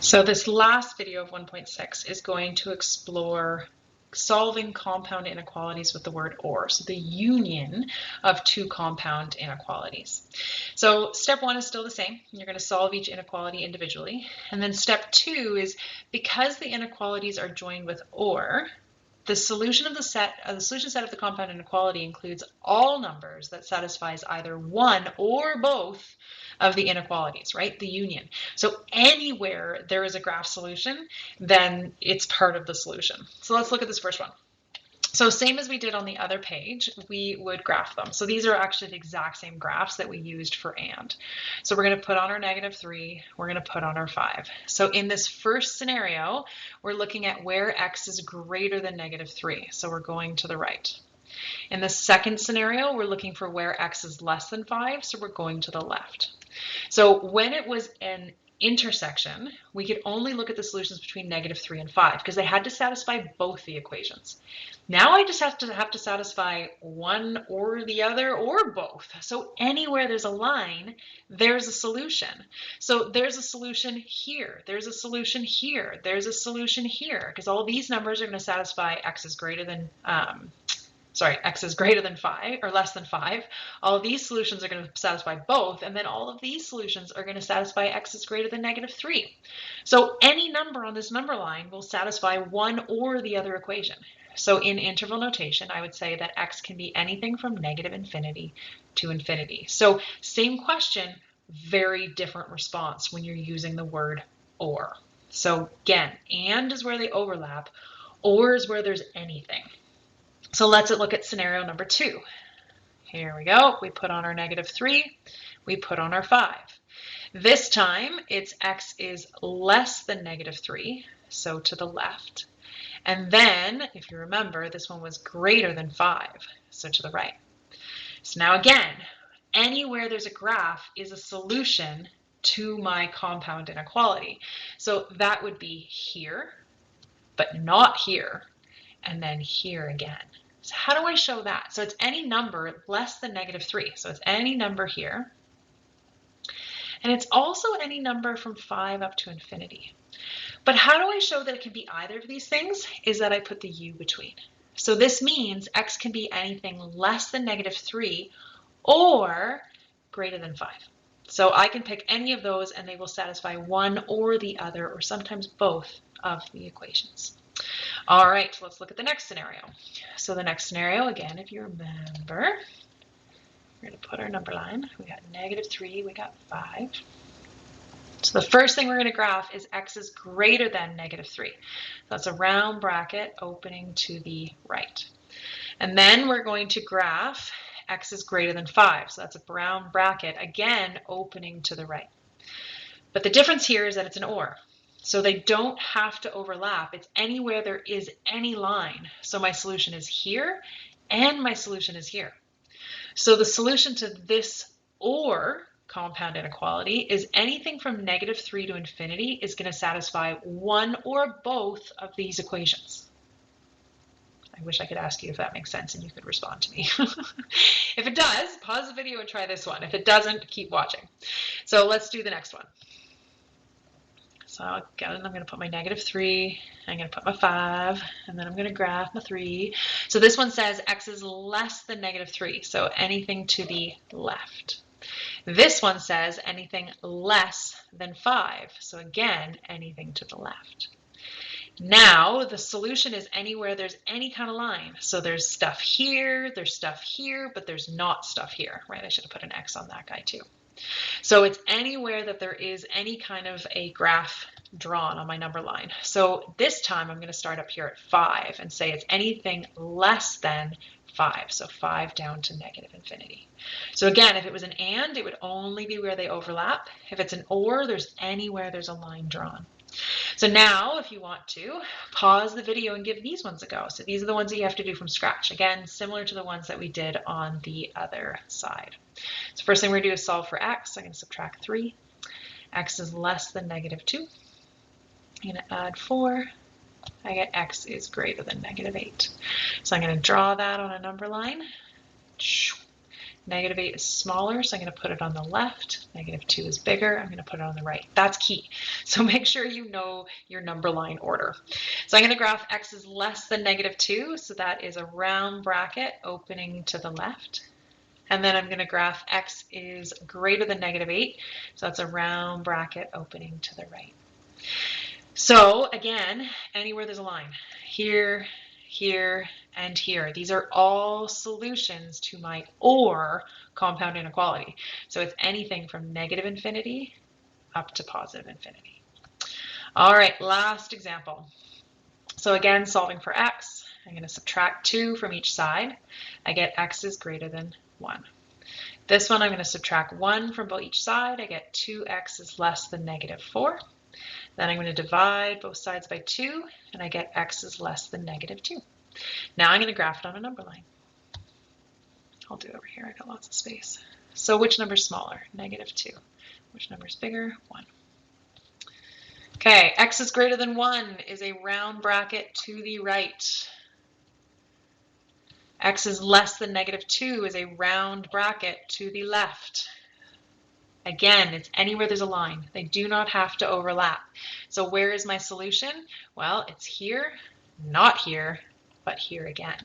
So this last video of 1.6 is going to explore solving compound inequalities with the word or, so the union of two compound inequalities. So step one is still the same. You're going to solve each inequality individually. And then step two is, because the inequalities are joined with or, the solution of the solution set of the compound inequality includes all numbers that satisfies either one or both of the inequalities, right? The union. So anywhere there is a graph solution, then it's part of the solution. So let's look at this first one. So same as we did on the other page, we would graph them. So these are actually the exact same graphs that we used for and. So we're going to put on our -3, we're going to put on our 5. So in this first scenario, we're looking at where x is greater than -3. So we're going to the right. In the second scenario, we're looking for where x is less than 5. So we're going to the left. So when it was an intersection, we could only look at the solutions between -3 and 5 because they had to satisfy both the equations. Now I just have to satisfy one or the other or both. So anywhere there's a line, there's a solution. So there's a solution here, there's a solution here, there's a solution here, because all these numbers are going to satisfy x is greater than x is greater than 5 or less than 5. All of these solutions are going to satisfy both, and then all of these solutions are going to satisfy x is greater than -3. So any number on this number line will satisfy one or the other equation. So in interval notation, I would say that x can be anything from -infinity to infinity. So same question, very different response when you're using the word or. So again, and is where they overlap, or is where there's anything. So let's look at scenario number 2. Here we go. We put on our -3. We put on our 5. This time it's x is less than -3, so to the left. And then, if you remember, this one was greater than 5, so to the right. So now again, anywhere there's a graph is a solution to my compound inequality. So that would be here, but not here, and then here again. So how do I show that? So it's any number less than -3. So it's any number here. And it's also any number from 5 up to infinity. But how do I show that it can be either of these things? Is that I put the u between. So this means x can be anything less than -3 or greater than 5. So I can pick any of those and they will satisfy one or the other, or sometimes both of the equations. All right, let's look at the next scenario. So the next scenario, again, if you remember, we're going to put our number line. We got -3, we got 5. So the first thing we're going to graph is x is greater than -3. That's a round bracket opening to the right. And then we're going to graph x is greater than 5. So that's a brown bracket, again, opening to the right. But the difference here is that it's an or. So they don't have to overlap. It's anywhere there is any line. So my solution is here and my solution is here. So the solution to this or compound inequality is anything from -3 to infinity is going to satisfy one or both of these equations. I wish I could ask you if that makes sense and you could respond to me. If it does, pause the video and try this one. If it doesn't, keep watching. So let's do the next one. So again, I'm going to put my -3, I'm going to put my 5, and then I'm going to graph my 3. So this one says x is less than -3, so anything to the left. This one says anything less than 5, so again, anything to the left. Now, the solution is anywhere there's any kind of line. So there's stuff here, but there's not stuff here, right? I should have put an X on that guy too. So it's anywhere that there is any kind of a graph drawn on my number line. So this time I'm going to start up here at 5 and say it's anything less than 5. So 5 down to -infinity. So again, if it was an and, it would only be where they overlap. If it's an or, there's anywhere there's a line drawn. So now, if you want to, pause the video and give these ones a go. So these are the ones that you have to do from scratch. Again, similar to the ones that we did on the other side. So first thing we're going to do is solve for x. I'm going to subtract 3. X is less than -2. I'm going to add 4. I get x is greater than -8. So I'm going to draw that on a number line. Negative 8 is smaller, so I'm going to put it on the left. Negative 2 is bigger, I'm going to put it on the right. That's key. So make sure you know your number line order. So I'm going to graph x is less than negative 2, so that is a round bracket opening to the left. And then I'm going to graph x is greater than negative 8, so that's a round bracket opening to the right. So again, anywhere there's a line, here, here, and here. These are all solutions to my OR compound inequality. So it's anything from negative infinity up to positive infinity. All right, last example. So again, solving for x, I'm going to subtract 2 from each side. I get x is greater than 1. This one I'm going to subtract 1 from each side. I get 2x is less than negative 4. Then I'm going to divide both sides by 2, and I get x is less than negative 2. Now I'm going to graph it on a number line. I'll do it over here. I got lots of space. So which number is smaller? Negative 2. Which number is bigger? 1. Okay, x is greater than 1 is a round bracket to the right. X is less than negative 2 is a round bracket to the left. Again, it's anywhere there's a line. They do not have to overlap. So where is my solution? Well, it's here, not here, but here again.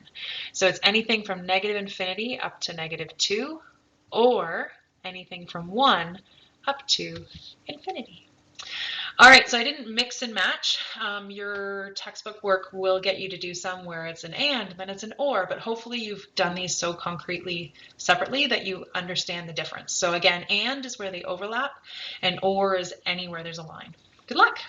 So it's anything from negative infinity up to negative 2, or anything from 1 up to infinity. All right, so I didn't mix and match. Your textbook work will get you to do some where it's an and, then it's an or, but hopefully you've done these so concretely separately that you understand the difference. So again, and is where they overlap, and or is anywhere there's a line. Good luck.